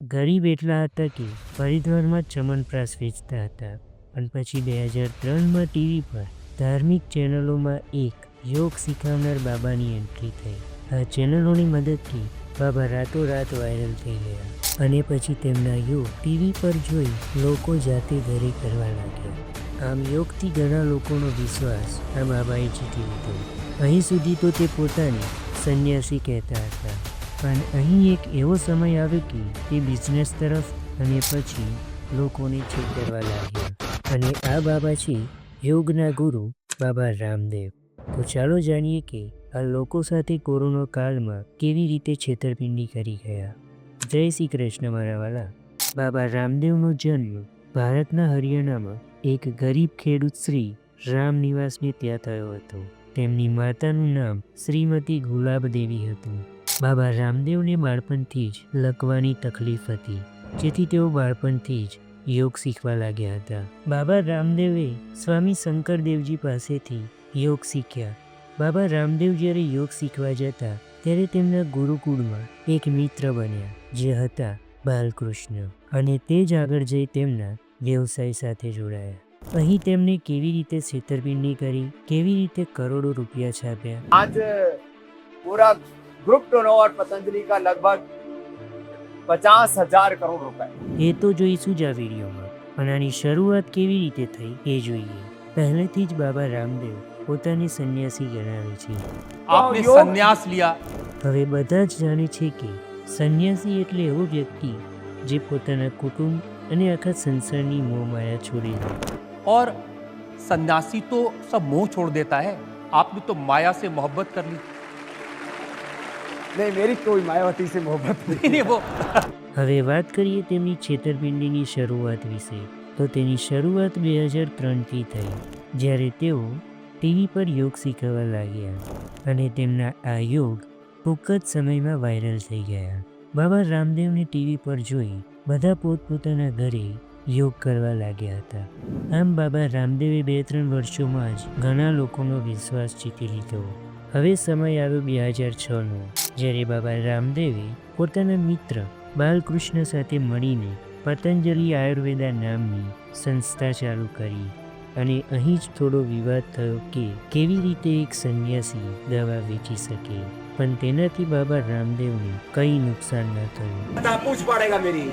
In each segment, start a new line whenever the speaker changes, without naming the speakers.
ગરીબ એટલા હતા કે હરિદ્વારમાં ચમનપ્રાશ વેચતા હતા. પણ પછી 2003માં ટીવી પર ધાર્મિક ચેનલોમાં એક યોગ શીખવનાર બાબાની એન્ટ્રી થઈ. આ ચેનલોની મદદથી બાબા રાતોરાત વાયરલ થઈ ગયા અને પછી તેમના યોગ ટીવી પર જોઈ લોકો જાતે ઘરે કરવા લાગ્યા. આમ યોગથી ઘણા લોકોનો વિશ્વાસ આ બાબાએ જીતી લીધો. અહીં સુધી તો તે પોતાને સંન્યાસી કહેતા હતા, પણ અહીં એક એવો સમય આવ્યો કે તે બિઝનેસ તરફ અને પછી લોકોને છેતરવા લાગ્યા. અને આ બાબા છે યોગના ગુરુ બાબા રામદેવ. તો ચાલો જાણીએ કે આ લોકો સાથે કોરોના કાળમાં કેવી રીતે છેતરપિંડી કરી ગયા. જય શ્રી કૃષ્ણ મારા વાલા. બાબા રામદેવનો જન્મ ભારતના હરિયાણામાં એક ગરીબ ખેડૂત શ્રી રામ નિવાસને ત્યાં થયો હતો. તેમની માતાનું નામ શ્રીમતી ગુલાબદેવી હતું. બાબા રામદેવને બાળપણથી જ લકવાની તકલીફ હતી, જેથી તેઓ બાળપણથી જ યોગ શીખવા લાગ્યા હતા. બાબા રામદેવે સ્વામી શંકરદેવજી પાસેથી યોગ શીખ્યા. બાબા રામદેવ જ્યારે યોગ શીખવા જતા ત્યારે તેમના ગુરુકુળમાં એક મિત્ર બન્યા જે હતા બાલકૃષ્ણ, અને તે જ આગળ જઈ તેમના વ્યવસાય સાથે જોડાયા. અહીં તેમને કેવી રીતે છેતરપિંડી કરી, કેવી રીતે કરોડો રૂપિયા છાપ્યા.
आज पूरा ग्रुप टर्नओवर पतंजलि का लगभग 50,000 करोड़ रुपए.
એ તો જોઈશું જ આ વિડીયોમાં, પણ આની શરૂઆત કેવી રીતે થઈ એ જોઈએ. પહેલેથી જ બાબા રામદેવ પોતાને સંન્યાસી ગણાવે છે.
आपने
योग-
संन्यास लिया।
હવે બધા જ જાણે છે કે સંન્યાસી એટલે એવો વ્યક્તિ જે પોતાના કુટુંબ અને આખા સંસારની મોહમાયા છોડી દે.
और सन्यासी तो सब मोह छोड़ देता है। आपने तो माया से मोहब्बत कर ली।
नहीं, मेरी कोई मायावती से मोहब्बत नहीं.
नहीं, नहीं, वो
હવે વાત કરીએ તેમની છેતરપિંડીની શરૂઆત વિશે. તો તેની શરૂઆત 2003થી થઈ, જ્યારે તેઓ ટીવી પર યોગ શીખવવા લાગ્યા અને તેમના આ યોગ ટૂંક જ સમયમાં વાયરલ થઈ ગયા. બાબા રામદેવને ટીવી પર જોઈ બધા પોતપોતાના ઘરે યોગ કરવા લાગ્યા હતા. આમ બાબા રામદેવે 2-3 વર્ષોમાં જ ઘણા લોકોનો વિશ્વાસ જીતી લીધો. હવે સમય આવ્યો 2006નો, જ્યારે બાબા રામદેવે પોતાના મિત્ર બાલકૃષ્ણ સાથે મળીને પતંજલિ આયુર્વેદા નામની સંસ્થા ચાલુ કરી. અને અહીં જ થોડો વિવાદ થયો કે કેવી રીતે એક સંન્યાસી દવા વેચી શકે, પણ તેનાથી બાબા રામદેવને કંઈ નુકસાન ન થયું.
पूछ पड़ेगा मेरी.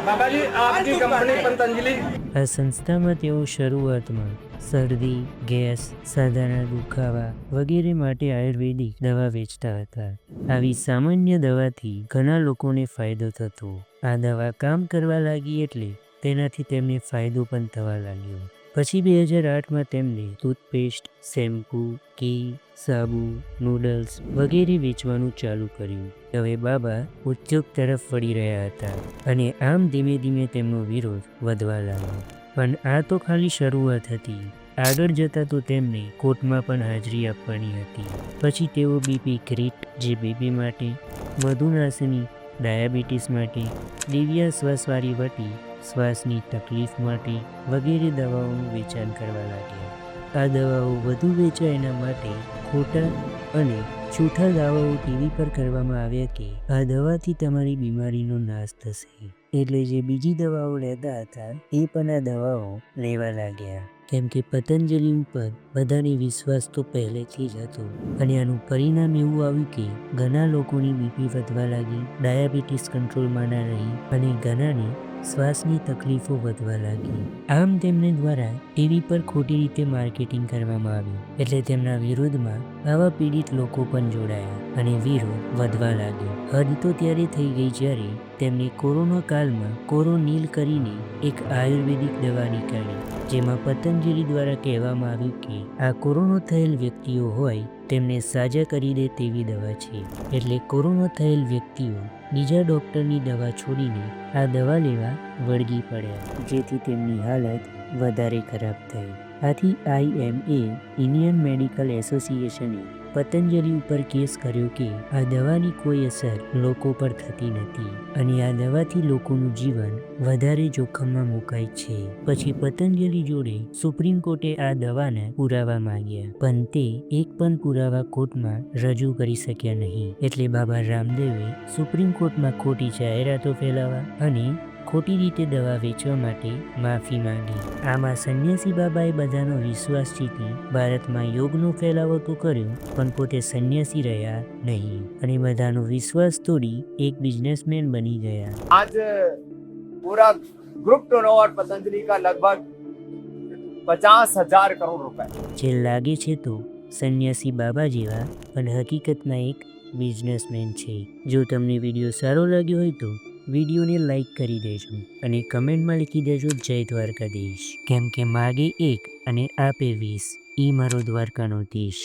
बाबा जी, आपकी कंपनी पतंजलि.
આ સંસ્થામાં તેઓ શરૂઆતમાં શરદી, ગેસ, સાધારણ દુખાવા વગેરે માટે આયુર્વેદિક દવા વેચતા હતા. આવી સામાન્ય દવાથી ઘણા લોકોને ફાયદો થતો. આ દવા કામ કરવા લાગી એટલે તેનાથી તેમને ફાયદો પણ થવા લાગ્યો. પછી 2008માં તેમને ટૂથપેસ્ટ, શેમ્પૂ, ઘી, સાબુ, નૂડલ્સ વગેરે વેચવાનું ચાલુ કર્યું. હવે બાબા ઉદ્યોગ તરફ વળી રહ્યા હતા અને આમ ધીમે ધીમે તેમનો વિરોધ વધવા લાગ્યો. પણ આ તો ખાલી શરૂઆત હતી. આગળ જતાં તો તેમને કોર્ટમાં પણ હાજરી આપવાની હતી. પછી તેઓ બીપી ક્રીટ જે બેબી માટે, મધુનાશની ડાયાબિટીસ માટે, દિવ્યા શ્વાસવાળી વટી શ્વાસની તકલીફ માટે વગેરે દવાઓનું વેચાણ કરવા લાગ્યા. આ દવાઓ વધુ વેચાય એના માટે ખોટા અને છૂટા દાવાઓ ટીવી પર કરવામાં આવ્યા કે આ દવાથી તમારી બીમારીનો નાશ થશે. એટલે જે બીજી દવાઓ લેતા હતા એ પણ આ દવાઓ લેવા લાગ્યા, કેમ કે પતંજલિ ઉપર બધાને વિશ્વાસ તો પહેલેથી જ હતો. અને આનું પરિણામ એવું આવ્યું કે ઘણા લોકોની બીપી વધવા લાગી, ડાયાબિટીસ કંટ્રોલમાં ના રહી અને ઘણાને શ્વાસની તકલીફો વધવા લાગી. આમ તેમને દ્વારા ટીવી પર ખોટી રીતે માર્કેટિંગ કરવામાં આવ્યું, એટલે તેમના વિરોધમાં આવા પીડિત લોકો પણ જોડાયા અને વિરોધ વધવા લાગ્યો. હદ તો ત્યારે થઈ ગઈ જ્યારે તેમને કોરોના કાળમાં કોરોનીલ કરીને એક આયુર્વેદિક દવા નીકાળી, જેમાં પતંજલિ દ્વારા કહેવામાં આવ્યું કે આ કોરોના થયેલ વ્યક્તિઓ હોય તેમને સાજા કરી દે તેવી દવા છે. એટલે કોરોના થયેલ વ્યક્તિઓ બીજા ડૉક્ટરની દવા છોડીને આ દવા લેવા વળગી પડ્યા, જેથી તેમની હાલત વધારે ખરાબ થઈ. આથી IMA ઇન્ડિયન મેડિકલ એસોસિએશને પતંજલિ ઉપર કેસ કર્યો કે આ દવાની કોઈ અસર લોકો પર થતી નથી અને આ દવાથી લોકોનું જીવન વધારે જોખમમાં મુકાય છે. પછી પતંજલિ જોડે સુપ્રીમ કોર્ટે આ દવાના પુરાવા માંગ્યા, પણ તે એક પણ પુરાવા કોર્ટમાં રજૂ કરી શક્યા નહીં. એટલે બાબા રામદેવે સુપ્રીમ કોર્ટમાં ખોટી જાહેરાતો ફેલાવવા અને ખોટી રીતે દવા વેચવા માટે માફી માંગી. આમાં સંન્યાસી બાબાએ બધાનો વિશ્વાસ જીતી ભારતમાં યોગનો ફેલાવો તો કર્યો, પણ પોતે સંન્યાસી રહ્યા નહીં અને બધાનો વિશ્વાસ તોડી એક બિઝનેસમેન બની ગયા.
आज पूरा ग्रुप टर्नओवर पतंजलि का लगभग 50,000 करोड़ रुपए.
જે લાગે છે તો સંન્યાસી બાબા જેવા, પણ હકીકતમાં એક બિઝનેસમેન છે. જો તમને વિડીયો સારો લાગ્યો હોય તો વિડીયોને લાઈક કરી દેજો અને કમેન્ટમાં લખી દેજો જય દ્વારકાધીશ, કેમ કે માગે એક અને આપે 20. ઈ મારો દ્વારકાનો દેશ.